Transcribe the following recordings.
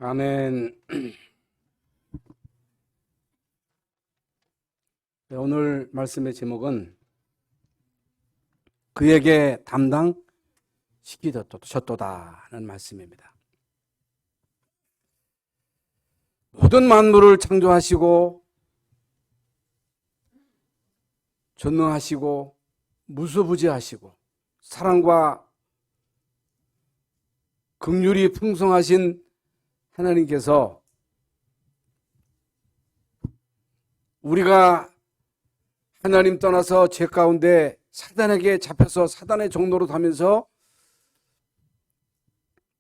아멘. 네, 오늘 말씀의 제목은 그에게 담당시키셨도다는 말씀입니다. 모든 만물을 창조하시고 전능하시고 무소부지하시고 사랑과 긍휼이 풍성하신 하나님께서 우리가 하나님 떠나서 죄 가운데 사단에게 잡혀서 사단의 종로로 가면서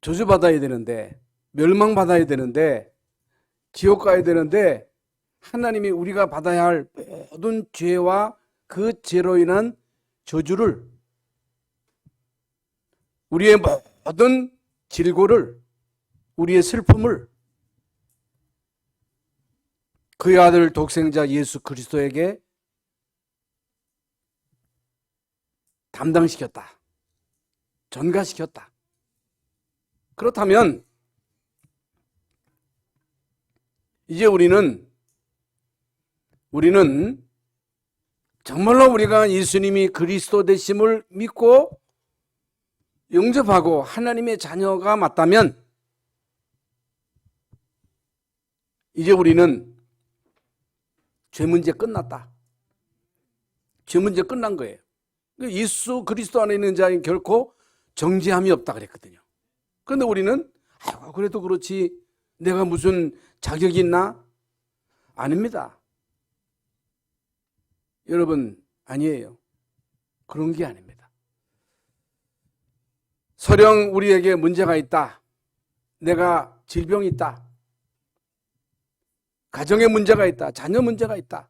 저주받아야 되는데, 멸망받아야 되는데, 지옥 가야 되는데, 하나님이 우리가 받아야 할 모든 죄와 그 죄로 인한 저주를, 우리의 모든 질고를, 우리의 슬픔을 그의 아들 독생자 예수 그리스도에게 담당시켰다. 전가시켰다. 그렇다면 이제 우리는 정말로 우리가 예수님이 그리스도 되심을 믿고 영접하고 하나님의 자녀가 맞다면 이제 우리는 죄 문제 끝났다. 죄 문제 끝난 거예요. 예수 그리스도 안에 있는 자는 결코 정죄함이 없다 그랬거든요. 그런데 우리는 그래도 그렇지 내가 무슨 자격이 있나? 아닙니다. 여러분, 아니에요. 그런 게 아닙니다. 설령 우리에게 문제가 있다. 내가 질병이 있다. 가정에 문제가 있다. 자녀 문제가 있다.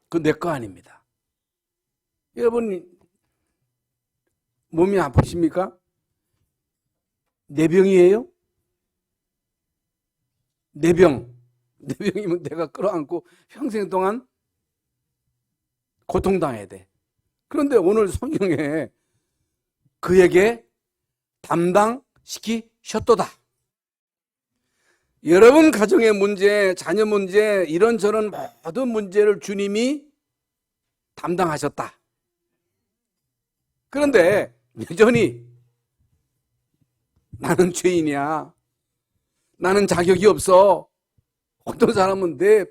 그건 내 거 아닙니다. 여러분, 몸이 아프십니까? 내 병이에요? 내 병이면 내가 끌어안고 평생 동안 고통당해야 돼. 그런데 오늘 성경에 그에게 담당시키셨도다. 여러분 가정의 문제, 자녀 문제, 이런저런 모든 문제를 주님이 담당하셨다. 그런데 여전히 나는 죄인이야. 나는 자격이 없어. 어떤 사람은 내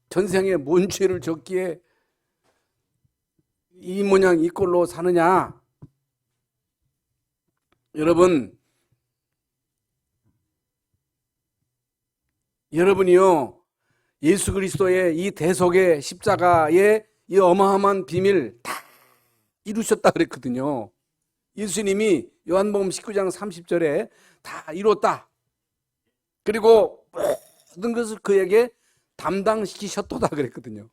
전생에 뭔 죄를 졌기에 이 모양 이 꼴로 사느냐. 여러분이요, 예수 그리스도의 이 대속의 십자가의 이 어마어마한 비밀 다 이루셨다 그랬거든요. 예수님이 요한복음 19장 30절에 다 이뤘다. 그리고 모든 것을 그에게 담당시키셨도다 그랬거든요.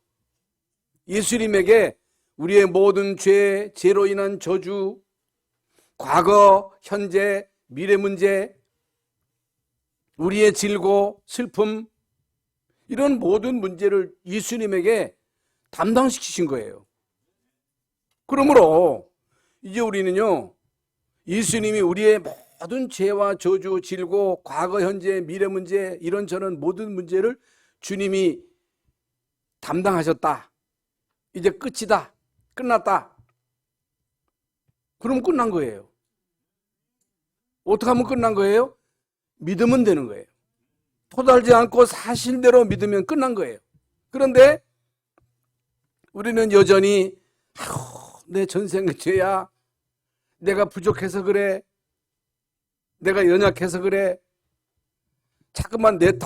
예수님에게 우리의 모든 죄, 죄로 인한 저주, 과거, 현재, 미래 문제, 우리의 질고, 슬픔, 이런 모든 문제를 예수님에게 담당시키신 거예요. 그러므로 이제 우리는요, 예수님이 우리의 모든 죄와 저주, 질고, 과거, 현재, 미래 문제, 이런저런 모든 문제를 주님이 담당하셨다. 이제 끝이다. 끝났다. 그럼 끝난 거예요. 어떻게 하면 끝난 거예요? 믿으면 되는 거예요. 토달지 않고 사실대로 믿으면 끝난 거예요. 그런데 우리는 여전히 내 전생의 죄야. 내가 부족해서 그래. 내가 연약해서 그래. 자꾸만 내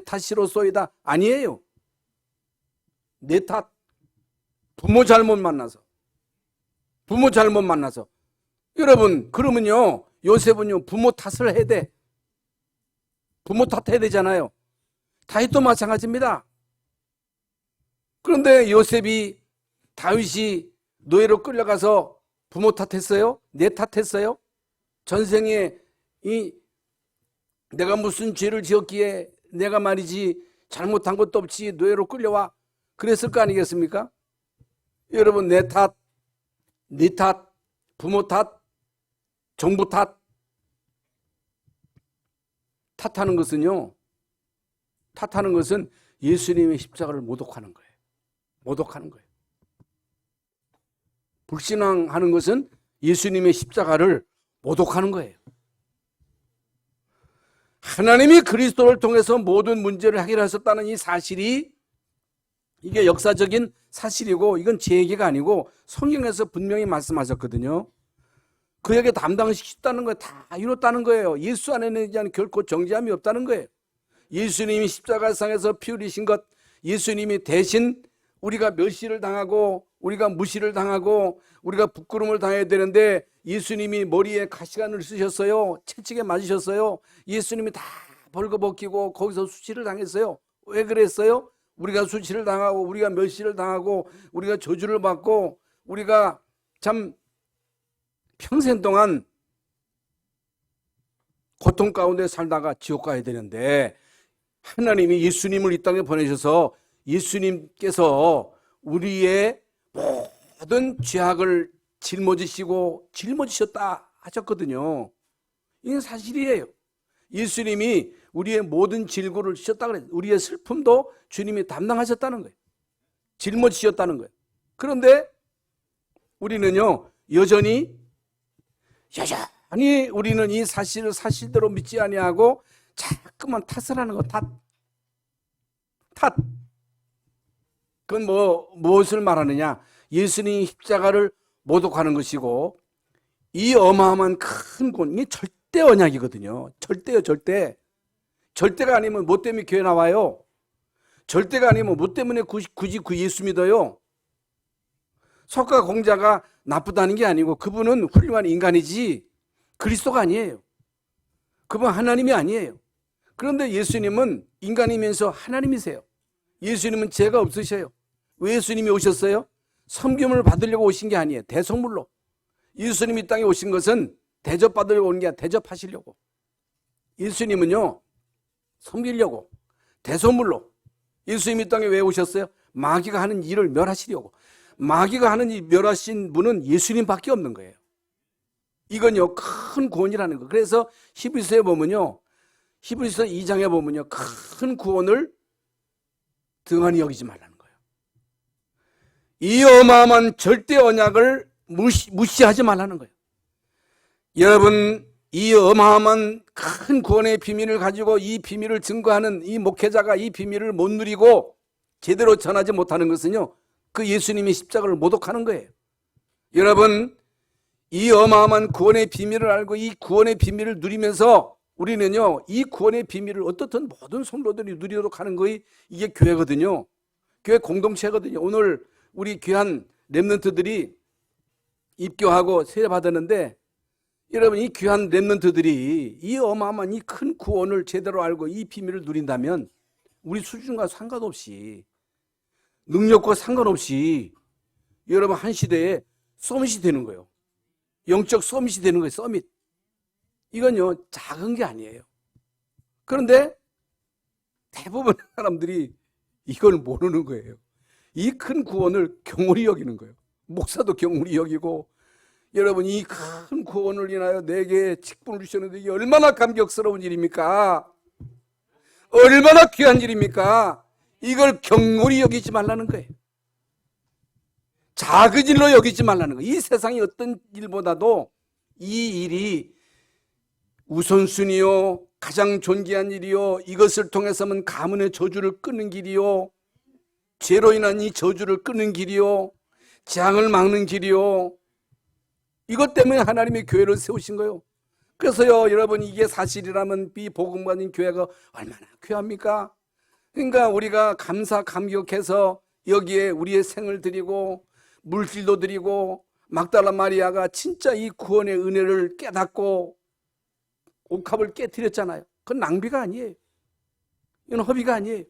탓이로소이다. 아니에요. 내 탓. 부모 잘못 만나서. 여러분, 그러면요, 요셉은요, 부모 탓을 해야 돼. 부모 탓해야 되잖아요. 다윗도 마찬가지입니다. 그런데 다윗이 노예로 끌려가서 부모 탓했어요? 내 탓했어요? 전생에 내가 무슨 죄를 지었기에 내가 말이지 잘못한 것도 없이 노예로 끌려와. 그랬을 거 아니겠습니까? 여러분, 내 탓, 부모 탓, 정부 탓하는 것은요, 탓하는 것은 예수님의 십자가를 모독하는 거예요. 모독하는 거예요. 불신앙하는 것은 예수님의 십자가를 모독하는 거예요. 하나님이 그리스도를 통해서 모든 문제를 해결하셨다는 이 사실이, 이게 역사적인 사실이고, 이건 제 얘기가 아니고 성경에서 분명히 말씀하셨거든요. 그에게 담당시켰다는 거예요. 다 이뤘다는 거예요. 예수 안에는 결코 정죄함이 없다는 거예요. 예수님이 십자가상에서 피 흘리신 것, 예수님이 대신 우리가 멸시를 당하고 우리가 무시를 당하고 우리가 부끄러움을 당해야 되는데 예수님이 머리에 가시관을 쓰셨어요. 채찍에 맞으셨어요. 예수님이 다 벌거벗기고 거기서 수치를 당했어요. 왜 그랬어요? 우리가 수치를 당하고 우리가 멸시를 당하고 우리가 저주를 받고 우리가 참 평생 동안 고통 가운데 살다가 지옥 가야 되는데, 하나님이 예수님을 이 땅에 보내셔서 예수님께서 우리의 모든 죄악을 짊어지시고 짊어지셨다 하셨거든요. 이건 사실이에요. 예수님이 우리의 모든 질고를 지셨다 그래요. 우리의 슬픔도 주님이 담당하셨다는 거예요. 짊어지셨다는 거예요. 그런데 우리는요, 여전히 우리는 이 사실을 사실대로 믿지 아니하고 자꾸만 탓을 하는 거. 탓. 그건 무엇을 말하느냐? 예수님이 십자가를 모독하는 것이고, 이 어마어마한 큰 곤이 절대 언약이거든요. 절대요, 절대. 절대가 아니면 뭐 때문에 교회 나와요? 절대가 아니면 뭐 때문에 굳이 그 예수 믿어요? 석가 공자가 나쁘다는 게 아니고 그분은 훌륭한 인간이지 그리스도가 아니에요. 그분 하나님이 아니에요. 그런데 예수님은 인간이면서 하나님이세요. 예수님은 죄가 없으셔요. 왜 예수님이 오셨어요? 섬김을 받으려고 오신 게 아니에요. 대속물로. 예수님이 이 땅에 오신 것은 대접받으려고 오는 게 아니라 대접하시려고. 예수님은요, 섬기려고, 대속물로. 예수님이 이 땅에 왜 오셨어요? 마귀가 하는 일을 멸하시려고. 마귀가 하는 일 멸하신 분은 예수님밖에 없는 거예요. 이건요, 큰 구원이라는 거. 그래서 히브리서에 보면요, 히브리서 2장에 보면요, 큰 구원을 등한히 여기지 말라는 거예요. 이 어마어마한 절대 언약을 무시하지 말라는 거예요. 여러분, 이 어마어마한 큰 구원의 비밀을 가지고 이 비밀을 증거하는 이 목회자가 이 비밀을 못 누리고 제대로 전하지 못하는 것은요, 그 예수님의 십자가를 모독하는 거예요. 여러분, 이 어마어마한 구원의 비밀을 알고 이 구원의 비밀을 누리면서 우리는요, 이 구원의 비밀을 어떻든 모든 성도들이 누리도록 하는 것이 이게 교회거든요. 교회 공동체거든요. 오늘 우리 귀한 렘넌트들이 입교하고 세례 받았는데, 여러분, 이 귀한 렘넌트들이 이 어마어마한 이 큰 구원을 제대로 알고 이 비밀을 누린다면 우리 수준과 상관없이, 능력과 상관없이 여러분 한 시대에 서밋이 되는 거예요. 영적 서밋이 되는 거예요. 서밋. 이건요, 작은 게 아니에요. 그런데 대부분 사람들이 이걸 모르는 거예요. 이 큰 구원을 경홀히 여기는 거예요. 목사도 경홀히 여기고, 여러분, 이 큰 구원을 인하여 내게 직분을 주셨는데 이게 얼마나 감격스러운 일입니까? 얼마나 귀한 일입니까? 이걸 경홀히 여기지 말라는 거예요. 작은 일로 여기지 말라는 거예요. 이 세상의 어떤 일보다도 이 일이 우선순위요, 가장 존귀한 일이요, 이것을 통해서는 가문의 저주를 끊는 길이요, 죄로 인한 이 저주를 끊는 길이요, 재앙을 막는 길이요, 이것 때문에 하나님의 교회를 세우신 거예요. 그래서요, 여러분, 이게 사실이라면 이 복음 가진 교회가 얼마나 귀합니까? 그러니까 우리가 감격해서 여기에 우리의 생을 드리고 물질도 드리고, 막달라 마리아가 진짜 이 구원의 은혜를 깨닫고 옥합을 깨뜨렸잖아요. 그건 낭비가 아니에요. 이건 허비가 아니에요.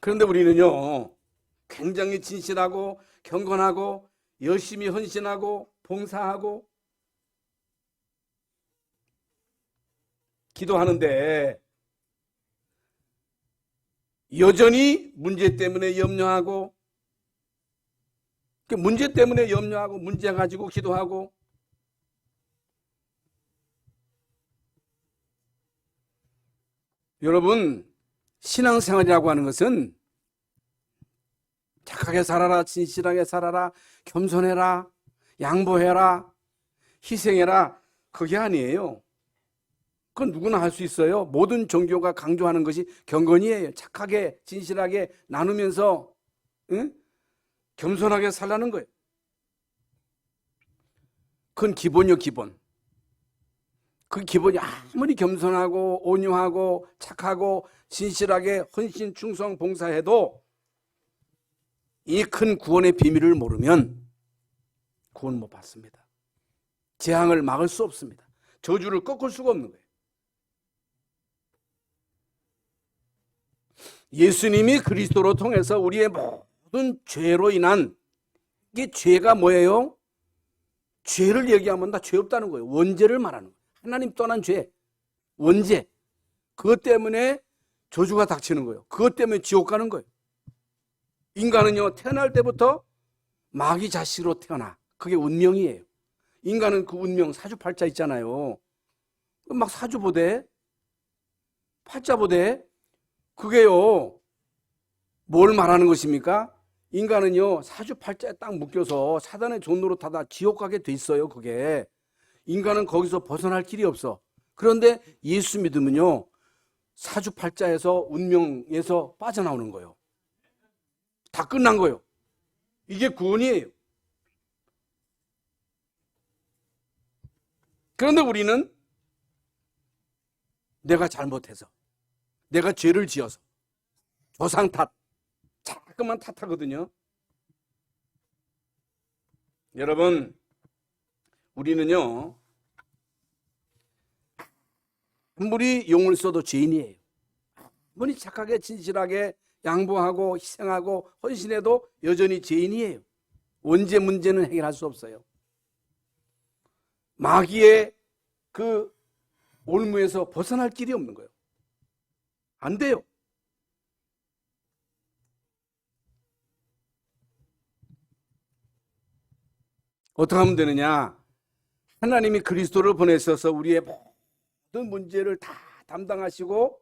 그런데 우리는요, 굉장히 진실하고 경건하고 열심히 헌신하고 봉사하고 기도하는데 여전히 문제 때문에 염려하고 문제 때문에 염려하고 문제 가지고 기도하고. 여러분, 신앙생활이라고 하는 것은 착하게 살아라, 진실하게 살아라, 겸손해라, 양보해라, 희생해라, 그게 아니에요. 그건 누구나 할 수 있어요. 모든 종교가 강조하는 것이 경건이에요. 착하게 진실하게 나누면서 겸손하게 살라는 거예요. 그건 기본이요, 기본. 그 기본이 아무리 겸손하고 온유하고 착하고 진실하게 헌신, 충성, 봉사해도 이 큰 구원의 비밀을 모르면 구원 못 받습니다. 재앙을 막을 수 없습니다. 저주를 꺾을 수가 없는 거예요. 예수님이 그리스도로 통해서 우리의 모든 죄로 인한, 이게 죄가 뭐예요? 죄를 얘기하면 다 죄 없다는 거예요. 원죄를 말하는 거예요. 하나님 떠난 죄, 원죄. 그것 때문에 저주가 닥치는 거예요. 그것 때문에 지옥 가는 거예요. 인간은요, 태어날 때부터 마귀 자식으로 태어나. 그게 운명이에요. 인간은 그 운명, 사주팔자 있잖아요. 막 사주보대, 팔자보대. 그게요, 뭘 말하는 것입니까? 인간은요, 사주팔자에 딱 묶여서 사단의 종노릇하다 지옥 가게 돼 있어요. 그게 인간은 거기서 벗어날 길이 없어. 그런데 예수 믿으면요, 사주팔자에서 운명에서 빠져나오는 거예요. 다 끝난 거예요. 이게 구원이에요. 그런데 우리는 내가 잘못해서, 내가 죄를 지어서, 조상 탓, 자꾸만 탓하거든요. 여러분, 우리는요, 아무리 용을 써도 죄인이에요. 아무리 착하게 진실하게 양보하고 희생하고 헌신해도 여전히 죄인이에요. 원죄 문제는 해결할 수 없어요. 마귀의 그 올무에서 벗어날 길이 없는 거예요. 안 돼요. 어떻게 하면 되느냐? 하나님이 그리스도를 보내셔서 우리의 모든 문제를 다 담당하시고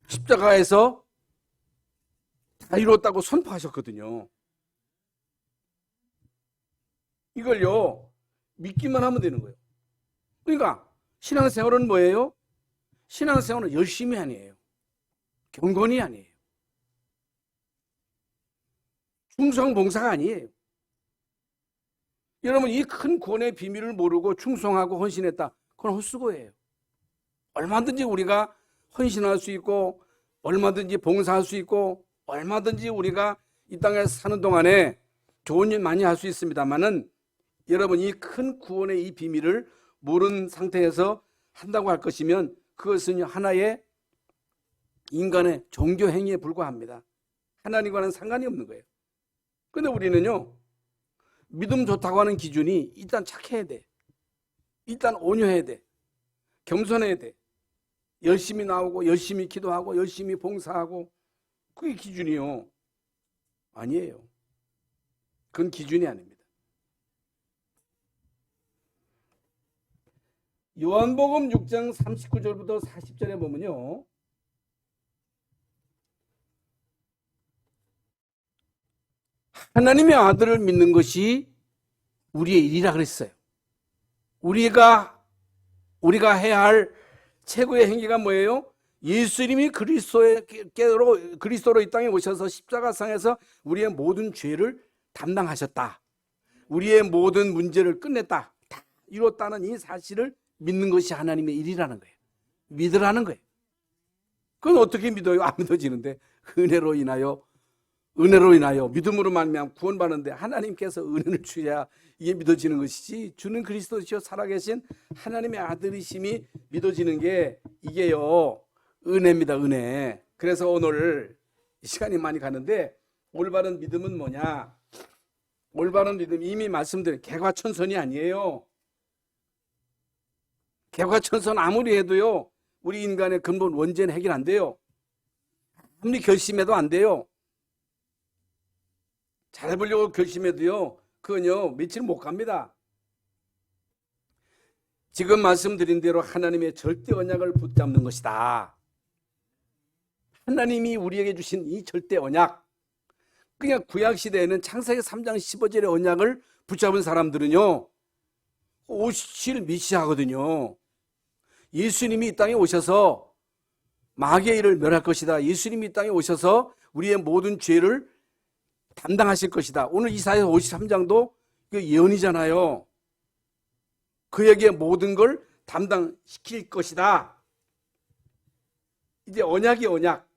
십자가에서 다 이뤘다고 선포하셨거든요. 이걸요, 믿기만 하면 되는 거예요. 그러니까 신앙생활은 뭐예요? 신앙생활은 열심히 아니에요. 경건이 아니에요. 충성봉사가 아니에요. 여러분, 이 큰 구원의 비밀을 모르고 충성하고 헌신했다. 그건 헛수고예요. 얼마든지 우리가 헌신할 수 있고, 얼마든지 봉사할 수 있고, 얼마든지 우리가 이 땅에 사는 동안에 좋은 일 많이 할 수 있습니다만은, 여러분, 이 큰 구원의 이 비밀을 모르는 상태에서 한다고 할 것이면 그것은 하나의 인간의 종교 행위에 불과합니다. 하나님과는 상관이 없는 거예요. 그런데 우리는요, 믿음 좋다고 하는 기준이 일단 착해야 돼. 일단 온유해야 돼. 겸손해야 돼. 열심히 나오고 열심히 기도하고 열심히 봉사하고, 그게 기준이요. 아니에요. 그건 기준이 아닙니다. 요한복음 6장 39절부터 40절에 보면요, 하나님의 아들을 믿는 것이 우리의 일이라 그랬어요. 우리가 해야 할 최고의 행위가 뭐예요? 예수님이 그리스도로 이 땅에 오셔서 십자가상에서 우리의 모든 죄를 담당하셨다. 우리의 모든 문제를 끝냈다. 다 이뤘다는 이 사실을 믿는 것이 하나님의 일이라는 거예요. 믿으라는 거예요. 그건 어떻게 믿어요? 안 믿어지는데. 은혜로 인하여 믿음으로 말미암아 구원받는데 하나님께서 은혜를 주셔야 이게 믿어지는 것이지, 주는 그리스도시요 살아계신 하나님의 아들이심이 믿어지는 게 이게요, 은혜입니다. 은혜. 그래서 오늘 시간이 많이 가는데, 올바른 믿음은 뭐냐? 올바른 믿음, 이미 말씀드린 개과천선이 아니에요. 개과천선 아무리 해도요, 우리 인간의 근본 원죄는 해결 안 돼요. 아무리 결심해도 안 돼요. 잘해보려고 결심해도요, 그건요, 며칠 못 갑니다. 지금 말씀드린 대로 하나님의 절대 언약을 붙잡는 것이다. 하나님이 우리에게 주신 이 절대 언약, 그냥 구약시대에는 창세기 3장 15절의 언약을 붙잡은 사람들은요, 오실 미시하거든요. 예수님이 이 땅에 오셔서 마귀의 일을 멸할 것이다. 예수님이 이 땅에 오셔서 우리의 모든 죄를 담당하실 것이다. 오늘 이사야 53장도 그 예언이잖아요. 그에게 모든 걸 담당시킬 것이다. 이제 언약이 언약.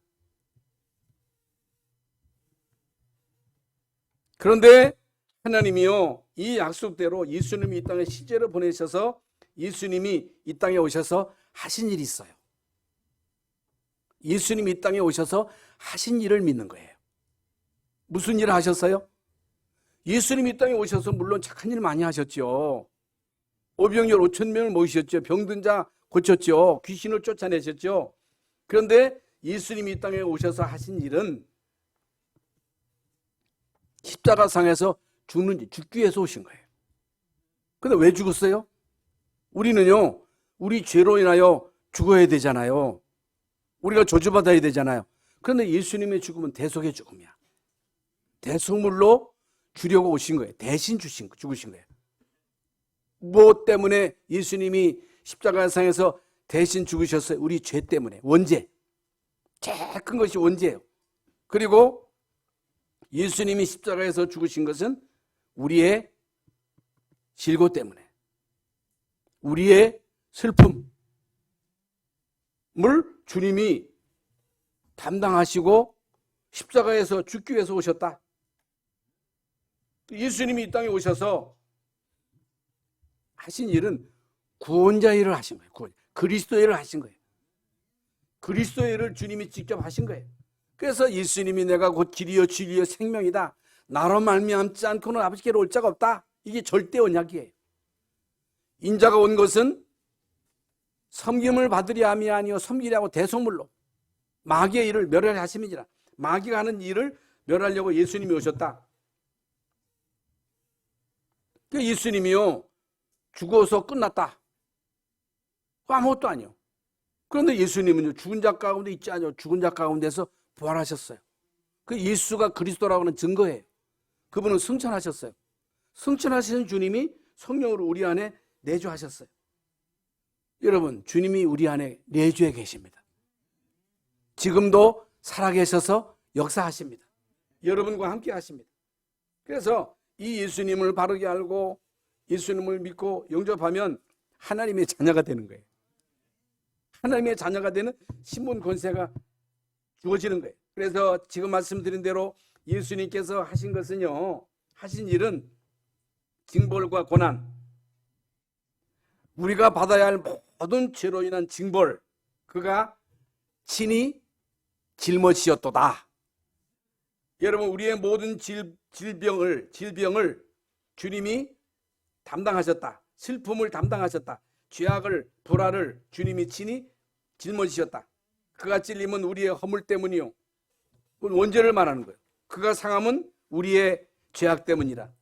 그런데 하나님이요, 이 약속대로 예수님이 이 땅에 시제로 보내셔서 예수님이 이 땅에 오셔서 하신 일이 있어요. 예수님이 이 땅에 오셔서 하신 일을 믿는 거예요. 무슨 일을 하셨어요? 예수님이 이 땅에 오셔서 물론 착한 일 많이 하셨죠. 오병이어 5,000명을 모으셨죠. 병든 자 고쳤죠. 귀신을 쫓아내셨죠. 그런데 예수님이 이 땅에 오셔서 하신 일은 십자가상에서 죽기 위해서 오신 거예요. 근데 왜 죽었어요? 우리는요, 우리 죄로 인하여 죽어야 되잖아요. 우리가 저주받아야 되잖아요. 그런데 예수님의 죽음은 대속의 죽음이야. 대속물로 주려고 오신 거예요. 대신 죽으신 거예요. 무엇 때문에 예수님이 십자가상에서 대신 죽으셨어요? 우리 죄 때문에. 원죄. 제일 큰 것이 원죄예요. 그리고 예수님이 십자가에서 죽으신 것은 우리의 질고 때문에, 우리의 슬픔을 주님이 담당하시고 십자가에서 죽기 위해서 오셨다. 예수님이 이 땅에 오셔서 하신 일은 구원자 일을 하신 거예요. 그리스도의 일을 하신 거예요. 그리스도의 일을 주님이 직접 하신 거예요. 그래서 예수님이 내가 곧 길이요 진리요 생명이다. 나로 말미암지 않고는 아버지께로 올 자가 없다. 이게 절대 언약이에요. 인자가 온 것은 섬김을 받으려 함이 아니요 섬기려고 대속물로 마귀의 일을 멸하려 하심이니라. 마귀가 하는 일을 멸하려고 예수님이 오셨다. 예수님이요, 죽어서 끝났다. 아무것도 아니요. 그런데 예수님은요, 죽은 자 가운데 있지 않아요. 죽은 자 가운데서 부활하셨어요. 그 예수가 그리스도라고 하는 증거예요. 그분은 승천하셨어요. 승천하신 주님이 성령으로 우리 안에 내주하셨어요. 여러분, 주님이 우리 안에 내주해 계십니다. 지금도 살아계셔서 역사하십니다. 여러분과 함께 하십니다. 그래서 이 예수님을 바르게 알고 예수님을 믿고 영접하면 하나님의 자녀가 되는 거예요. 하나님의 자녀가 되는 신분 권세가 주어지는 거예요. 그래서 지금 말씀드린 대로 예수님께서 하신 것은요, 하신 일은 징벌과 고난, 우리가 받아야 할 모든 죄로 인한 징벌, 그가 친히 짊어지셨도다. 여러분, 우리의 모든 질병을 주님이 담당하셨다. 슬픔을 담당하셨다. 죄악을, 불화를 주님이 친히 짊어지셨다. 그가 찔림은 우리의 허물 때문이요. 그건 원죄를 말하는 거예요. 그가 상함은 우리의 죄악 때문이라.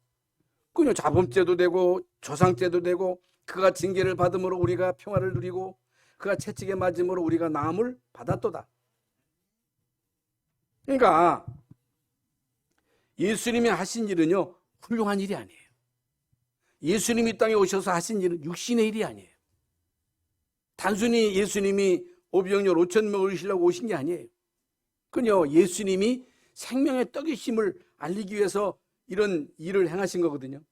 그냥 자범죄도 되고 조상죄도 되고, 그가 징계를 받음으로 우리가 평화를 누리고 그가 채찍에 맞음으로 우리가 나음을 받았도다. 그러니까 예수님이 하신 일은요, 훌륭한 일이 아니에요. 예수님이 이 땅에 오셔서 하신 일은 육신의 일이 아니에요. 단순히 예수님이 오병이어 5,000명을 이루시려고 오신 게 아니에요. 그요, 예수님이 생명의 떡이심을 알리기 위해서 이런 일을 행하신 거거든요.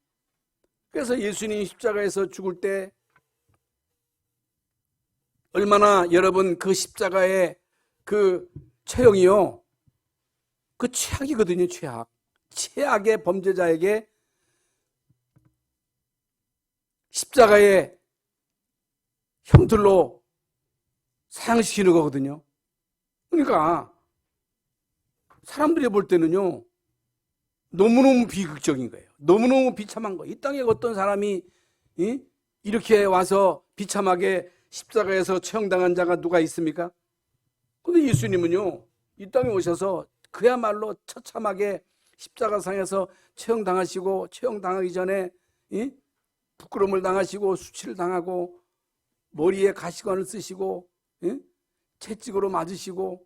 그래서 예수님이 십자가에서 죽을 때 얼마나 여러분 그 십자가의 그 처형이요, 그 최악이거든요. 최악의 범죄자에게 십자가의 형들로 사형시키는 거거든요. 그러니까 사람들이 볼 때는요, 너무너무 비극적인 거예요. 너무너무 비참한 거예요. 이 땅에 어떤 사람이 이렇게 와서 비참하게 십자가에서 처형당한 자가 누가 있습니까? 그런데 예수님은요, 이 땅에 오셔서 그야말로 처참하게 십자가상에서 처형당하시고 처형당하기 전에 부끄러움을 당하시고 수치를 당하고 머리에 가시관을 쓰시고 채찍으로 맞으시고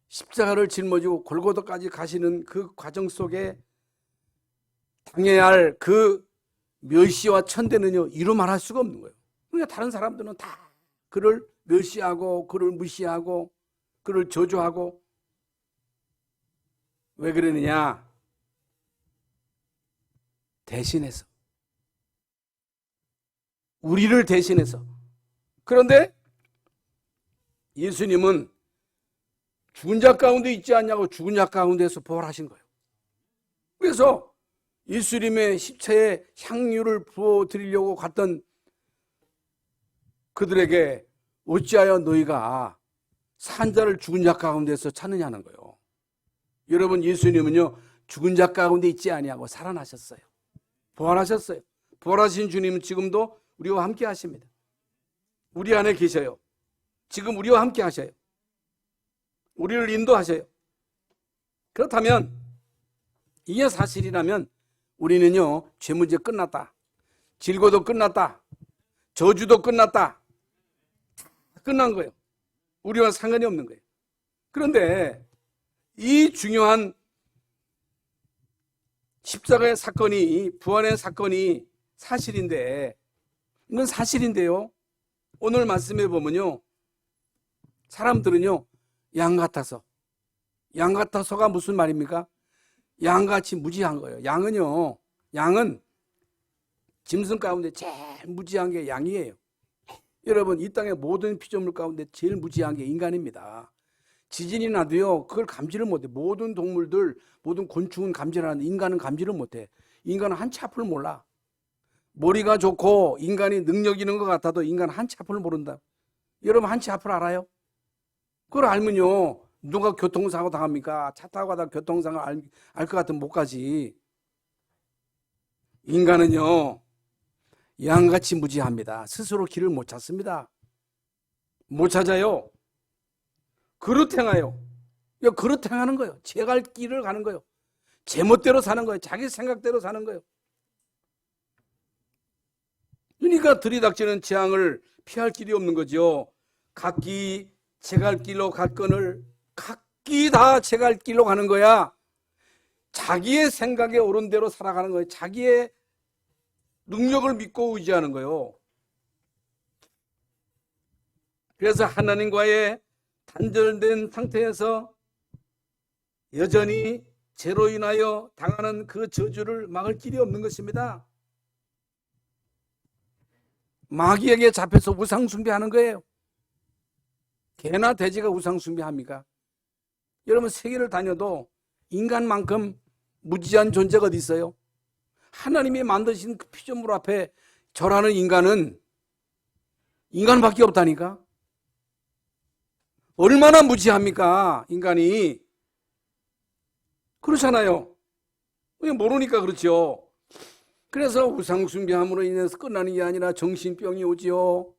십자가를 짊어지고 골고다까지 가시는 그 과정 속에 당해야 할 그 멸시와 천대는요 이루 말할 수가 없는 거예요. 그러니까 다른 사람들은 다 그를 멸시하고 그를 무시하고 그를 저주하고 왜 그러느냐? 대신해서 우리를 대신해서. 그런데 예수님은 죽은 자 가운데 있지 않냐고 죽은 자 가운데서 부활하신 거예요. 그래서 예수님의 십체에 향유를 부어드리려고 갔던 그들에게 어찌하여 너희가 산자를 죽은 자 가운데서 찾느냐는 거예요. 여러분, 예수님은요 죽은 자 가운데 있지 아니하고 살아나셨어요. 부활하셨어요. 부활하신 주님은 지금도 우리와 함께 하십니다. 우리 안에 계셔요. 지금 우리와 함께 하셔요. 우리를 인도하셔요. 그렇다면 이게 사실이라면 우리는요 죄 문제 끝났다, 질고도 끝났다, 저주도 끝났다, 끝난 거예요. 우리와 상관이 없는 거예요. 그런데 이 중요한 십자가의 사건이, 부활의 사건이 사실인데, 이건 사실인데요 오늘 말씀해 보면요 사람들은요 양 같아서가 무슨 말입니까? 양같이 무지한 거예요. 양은 짐승 가운데 제일 무지한 게 양이에요. 여러분, 이 땅의 모든 피조물 가운데 제일 무지한 게 인간입니다. 지진이 나도요 그걸 감지를 못해. 모든 동물들, 모든 곤충은 감지를 하는데 인간은 감지를 못해. 인간은 한 치 앞을 몰라. 머리가 좋고 인간이 능력 있는 것 같아도 인간은 한 치 앞을 모른다. 여러분, 한 치 앞을 알아요? 그걸 알면요 누가 교통사고 당합니까? 차 타고 가다 교통사고 알 것 같으면 못 가지. 인간은요 양같이 무지합니다. 스스로 길을 못 찾습니다. 못 찾아요. 그릇 행하요. 그릇 행하는 거예요. 제 갈 길을 가는 거예요. 제멋대로 사는 거예요. 자기 생각대로 사는 거예요. 그러니까 들이닥치는 재앙을 피할 길이 없는 거죠. 각기 제 갈 길로 갔거늘 각기 다 제 갈 길로 가는 거야. 자기의 생각에 옳은 대로 살아가는 거예요. 자기의 능력을 믿고 의지하는 거예요. 그래서 하나님과의 단절된 상태에서 여전히 죄로 인하여 당하는 그 저주를 막을 길이 없는 것입니다. 마귀에게 잡혀서 우상숭배하는 거예요. 개나 돼지가 우상숭배합니까? 여러분, 세계를 다녀도 인간만큼 무지한 존재가 어디 있어요? 하나님이 만드신 그 피조물 앞에 절하는 인간은 인간밖에 없다니까. 얼마나 무지합니까 인간이. 그렇잖아요. 모르니까 그렇죠. 그래서 우상숭배함으로 인해서 끝나는 게 아니라 정신병이 오지요.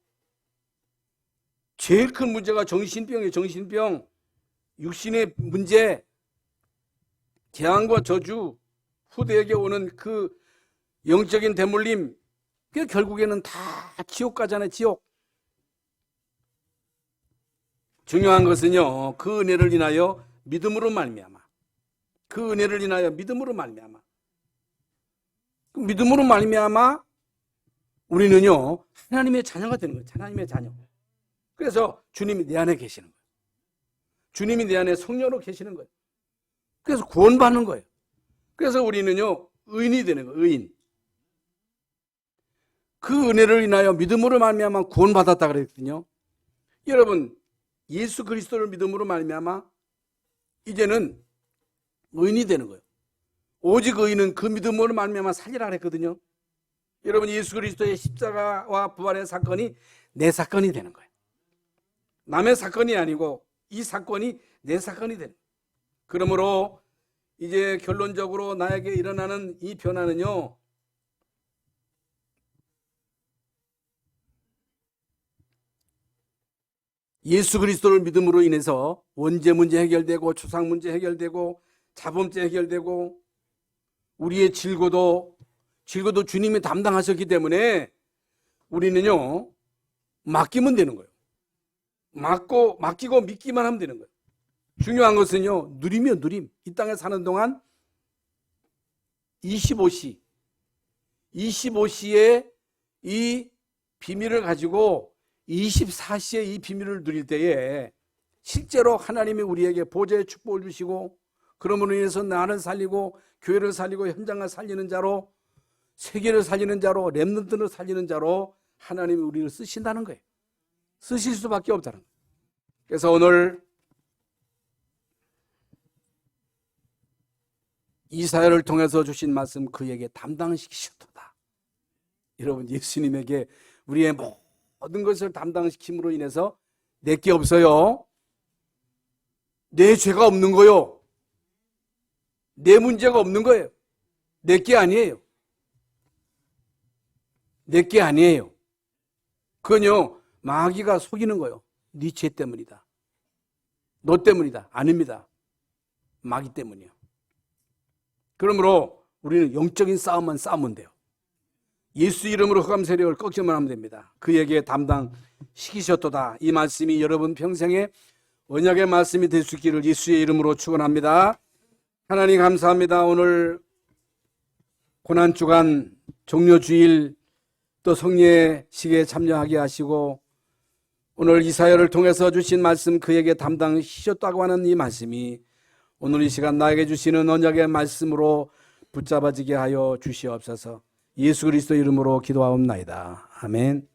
제일 큰 문제가 정신병이에요. 정신병. 육신의 문제, 재앙과 저주, 후대에게 오는 그 영적인 대물림, 그 결국에는 다 지옥 가잖아요. 지옥. 중요한 것은요 그 은혜를 인하여 믿음으로 말미암아, 그 은혜를 인하여 믿음으로 말미암아, 그 믿음으로 말미암아 우리는요 하나님의 자녀가 되는 거예요. 하나님의 자녀. 그래서 주님이 내 안에 계시는 거예요. 주님이 내 안에 성령으로 계시는 거예요. 그래서 구원받는 거예요. 그래서 우리는요 의인이 되는 거예요. 의인. 그 은혜를 인하여 믿음으로 말미암아 구원받았다 그랬거든요. 여러분, 예수 그리스도를 믿음으로 말미암아 이제는 의인이 되는 거예요. 오직 의인은 그 믿음으로 말미암아 살리라 그랬거든요. 여러분, 예수 그리스도의 십자가와 부활의 사건이 내 사건이 되는 거예요. 남의 사건이 아니고 이 사건이 내 사건이 되는 거예요. 그러므로 이제 결론적으로 나에게 일어나는 이 변화는요 예수 그리스도를 믿음으로 인해서 원죄 문제 해결되고 초상 문제 해결되고 자범죄 해결되고 우리의 질고도 주님이 담당하셨기 때문에 우리는요 맡기면 되는 거예요. 맡기고 믿기만 하면 되는 거예요. 중요한 것은요 누리면 누림. 이 땅에 사는 동안 25시에 이 비밀을 가지고 24시에 이 비밀을 누릴 때에 실제로 하나님이 우리에게 보좌의 축복을 주시고 그러므로 인해서 나를 살리고 교회를 살리고 현장을 살리는 자로 세계를 살리는 자로 렘넌트를 살리는 자로 하나님이 우리를 쓰신다는 거예요. 쓰실 수밖에 없다는 거예요. 그래서 오늘 이사야를 통해서 주신 말씀 그에게 담당시키셨도다. 여러분 예수님에게 우리의 모든 것을 담당시킴으로 인해서 내게 없어요. 내 죄가 없는 거요. 내 문제가 없는 거예요. 내게 아니에요. 내게 아니에요. 그건요 마귀가 속이는 거예요. 네 죄 때문이다. 너 때문이다. 아닙니다. 마귀 때문이요. 그러므로 우리는 영적인 싸움만 싸우면 돼요. 예수 이름으로 흑암 세력을 꺾기만 하면 됩니다. 그에게 담당시키셨도다. 이 말씀이 여러분 평생에 언약의 말씀이 될 수 있기를 예수의 이름으로 축원합니다. 하나님 감사합니다. 오늘 고난주간 종료주일 또 성례식에 참여하게 하시고 오늘 이사야를 통해서 주신 말씀 그에게 담당시켰다고 하는 이 말씀이 오늘 이 시간 나에게 주시는 언약의 말씀으로 붙잡아지게 하여 주시옵소서. 예수 그리스도 이름으로 기도하옵나이다. 아멘.